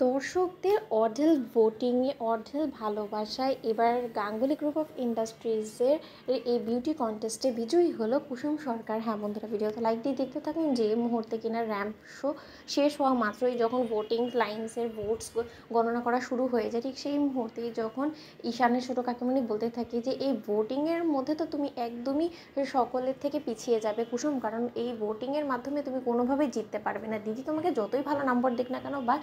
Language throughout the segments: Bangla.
দর্শকদের অঢেল ভোটিংয়ে অঢেল ভালোবাসায় এবার গাঙ্গুলি গ্রুপ অফ ইন্ডাস্ট্রিজের এই বিউটি কন্টেস্টে বিজয়ী হলো কুসুম সরকার। হ্যাঁ বন্ধুরা, ভিডিওতে লাইক দিয়ে দেখতে থাকুন। যে মুহূর্তে কিনা র্যাম্প শো শেষ হওয়া মাত্রই যখন ভোটিং লাইন্সের ভোটস গণনা করা শুরু হয়ে যায়, ঠিক সেই মুহূর্তেই যখন ঈশানের ছোটো কাকিমণি বলতে থাকে যে এই ভোটিংয়ের মধ্যে তো তুমি একদমই সকলের থেকে পিছিয়ে যাবে কুসুম, কারণ এই ভোটিংয়ের মাধ্যমে তুমি কোনোভাবেই জিততে পারবে না। দিদি তোমাকে যতই ভালো নাম্বার দিক না কেন বা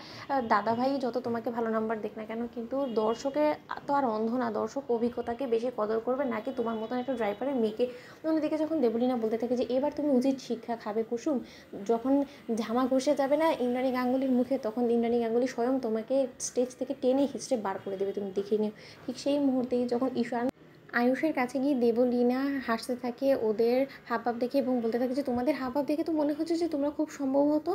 দাদাভাই যত তোমাকে ভালো নাম্বার দিক না কেন, কিন্তু দর্শকের তো আর অন্ধ না, দর্শক অভিজ্ঞতাকে বেশি কদর করবে নাকি তোমার মতন একটা ড্রাইভারের মেয়েকে। অন্যদিকে যখন দেবলীনা বলতে থাকে যে এবার তুমি উচিত শিক্ষা খাবে কুসুম, যখন ঝামা ঘষে যাবে না ইন্দ্রাণী গাঙ্গুলির মুখে, তখন ইন্দ্রাণী গাঙ্গুলি স্বয়ং তোমাকে স্টেজ থেকে টেনে হিঁচড়ে বার করে দেবে, তুমি দেখে নিও। ঠিক সেই মুহূর্তেই যখন ঈশান আয়ুষের কাছে গিয়ে দেবলীনা হাসতে থাকে ওদের হাবভাব দেখে এবং বলতে থাকে যে তোমাদের হাবভাব দেখে তো মনে হচ্ছে যে তোমরা খুব সম্ভবত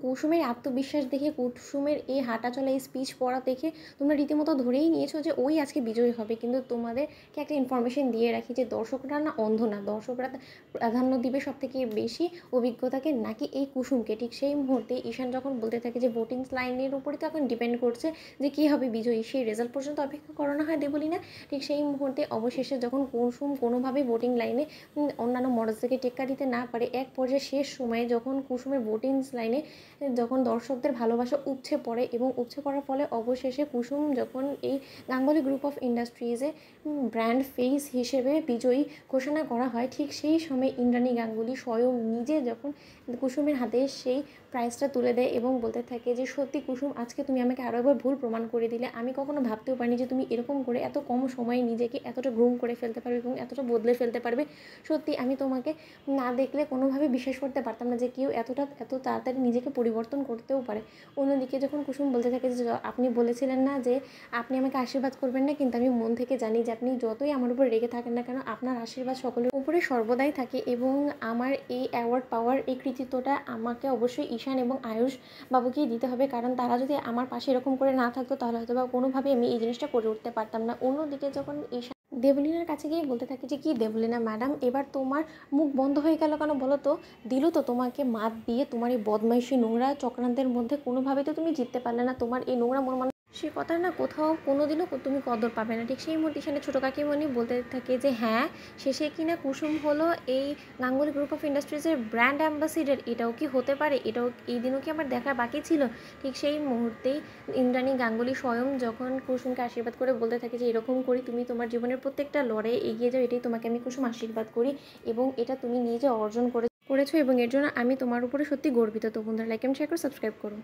কুসুমের আত্মবিশ্বাস দেখে, কুসুমের এই হাঁটা চলা, এই স্পিচ পড়া দেখে তোমরা রীতিমতো ধরেই নিয়েছো যে ওই আজকে বিজয়ী হবে। কিন্তু তোমাদেরকে একটা ইনফরমেশন দিয়ে রাখি যে দর্শকরা না অন্ধ না, দর্শকরা প্রাধান্য দিবে সব থেকে বেশি অভিজ্ঞতাকে নাকি এই কুসুমকে। ঠিক সেই মুহূর্তে ঈশান যখন বলতে থাকে যে ভোটিং লাইনের উপরে তো এখন ডিপেন্ড করছে যে কী হবে বিজয়ী, সেই রেজাল্ট পর্যন্ত অপেক্ষা করানো হয় দেবলীনা। ঠিক সেই মুহূর্তে অবশেষে যখন কুসুম কোনোভাবেই ভোটিং লাইনে অন্যান্য মডেলসকে টেক্কা দিতে না পারে, এক পর্যায়ে শেষ সময়ে যখন কুসুমের ভোটিং লাইনে যখন দর্শকদের ভালোবাসা উপচে পড়ে এবং উপচে পড়ার ফলে অবশেষে কুসুম যখন এই গাঙ্গুলি গ্রুপ অফ ইন্ডাস্ট্রিজে ব্র্যান্ড ফেস হিসেবে বিজয়ী ঘোষণা করা হয়, ঠিক সেই সময় ইন্দ্রাণী গাঙ্গুলি স্বয়ং নিজে যখন কুসুমের হাতে সেই প্রাইজটা তুলে দেয় এবং বলতে থাকে যে সত্যি কুসুম, আজকে তুমি আমাকে আরও একবার ভুল প্রমাণ করে দিলে। আমি কখনো ভাবতেও পারিনি যে তুমি এরকম করে এত কম সময়ে নিজেকে এতটা গ্রুম করে ফেলতে পারবে এবং এতটা বদলে ফেলতে পারবে। সত্যি আমি তোমাকে না দেখলে কোনোভাবে বিশ্বাস করতে পারতাম না যে কেউ এত তাড়াতাড়ি নিজেকে পরিবর্তন করতেও পারে। অন্যদিকে যখন কুসুম বলতে থাকে যে আপনি বলেছিলেন না যে আপনি আমাকে আশীর্বাদ করবেন না, কিন্তু আমি মন থেকে জানি যে আপনি যতই আমার উপর রেগে থাকেন না কেন, আপনার আশীর্বাদ সকলের উপরে সর্বদাই থাকে এবং আমার এই অ্যাওয়ার্ড পাওয়ার এই কৃতিত্বটা আমাকে অবশ্যই ঈশান এবং আয়ুষ বাবুকেই দিতে হবে, কারণ তারা যদি আমার পাশে এরকম করে না থাকতো তাহলে হয়তো বা কোনোভাবেই আমি এই জিনিসটা করে উঠতে পারতাম না। অন্যদিকে যখন ঈশান দেবলীনার কাছে গিয়ে বলতে থাকে যে কি দেবলীনা ম্যাডাম, এবার তোমার মুখ বন্ধ হয়ে গেল কেন বলো তো? দিল তো তোমাকে মাত দিয়ে, তোমার এই বদমাইশি নোংরা চক্রান্তের মধ্যে কোনোভাবে তো তুমি জিততে পারলে না। তোমার এই নোংরা মন সে কথা না কোথাও কোনোদিনও তুমি কদর পাবে না। ঠিক সেই মুহূর্তে সেখানে ছোটো কাকিমণি বলতে থাকে যে হ্যাঁ, শেষে কিনা কুসুম হলো এই গাঙ্গুলি গ্রুপ অফ ইন্ডাস্ট্রিজের ব্র্যান্ড অ্যাম্বাসিডার। এটাও কি হতে পারে? এটাও এই দিনও কি আমার দেখার বাকি ছিল? ঠিক সেই মুহূর্তেই ইন্দ্রাণী গাঙ্গুলি স্বয়ং যখন কুসুমকে আশীর্বাদ করে বলতে থাকে যে এরকম করি তুমি তোমার জীবনের প্রত্যেকটা লড়াইয়ে এগিয়ে যাও, এটাই তোমাকে আমি কুসুম আশীর্বাদ করি এবং এটা তুমি নিজে অর্জন করেছো এবং এর জন্য আমি তোমার উপরে সত্যি গর্বিত। তো বন্ধুরা, লাইক এন্ড শেয়ার করে সাবস্ক্রাইব করো।